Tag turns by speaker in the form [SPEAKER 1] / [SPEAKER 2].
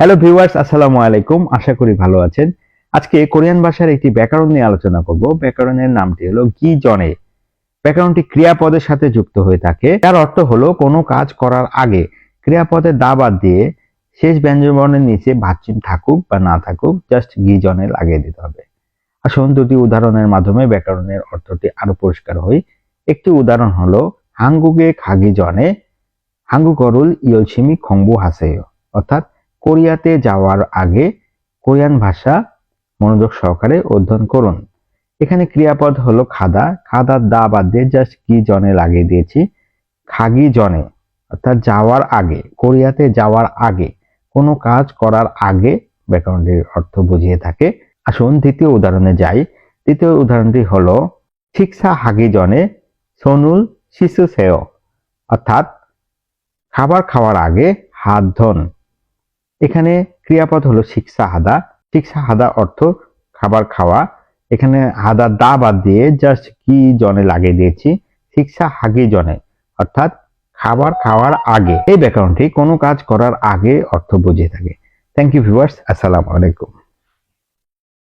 [SPEAKER 1] Hello viewers, আসসালামু আলাইকুম। আশা করি ভালো আছেন। আজকে কোরিয়ান ভাষার একটি ব্যাকরণ নিয়ে আলোচনা করব। ব্যাকরণের নামটি হলো গিজনে। ব্যাকরণটি ক্রিয়াপদের সাথে যুক্ত হয়ে থাকে। যার অর্থ হলো কোনো কাজ করার আগে ক্রিয়াপদের দা বাদ দিয়ে শেষ ব্যঞ্জনবর্ণের নিচে ভাতচিহ্ন থাকুক বা না থাকুক জাস্ট গিজনে লাগিয়ে দিতে হবে। আসুন দুটি উদাহরণের মাধ্যমে ব্যাকরণের অর্থটি আরো পরিষ্কার হই। একটি উদাহরণ হলো হাঙ্গুগে খাগিজনে হাঙ্গুগরুল ইয়োলসিমি খংবু হাসে요। অর্থাৎ কোরিয়াতে যাওয়ার আগে কোরিয়ান ভাষা মনোযোগ সহকারে অধ্যয়ন করুন। এখানে ক্রিয়াপদ হলো খাদা, খাদার দা বাদ দিয়ে জাস্ট কি জনে লাগিয়ে দিয়েছি। খাগি জনে অর্থাৎ যাওয়ার আগে, কোরিয়াতে যাওয়ার আগে, কোনো কাজ করার আগে ব্যাকরণটির অর্থ বুঝিয়ে থাকে। আসুন দ্বিতীয় উদাহরণে যাই। দ্বিতীয় উদাহরণটি হলো শিক্ষা হাগি জনে সোনুল শিশুসেয়। অর্থাৎ খাবার খাওয়ার আগে হাত ধোন। এখানে ক্রিয়াপদ হলো শিক্ষা হাদা। শিক্ষা হাদা অর্থ খাবার খাওয়া। এখানে হাদা দা বাদ দিয়ে জাস্ট কি জনে লাগিয়ে দিয়েছি শিক্ষা হাগি জনে, অর্থাৎ খাবার খাওয়ার আগে। এই ব্যাকরণটি কোনো কাজ করার আগে অর্থ বুঝিয়ে থাকে। থ্যাংক ইউ ভিউয়ার্স, আসসালামু আলাইকুম।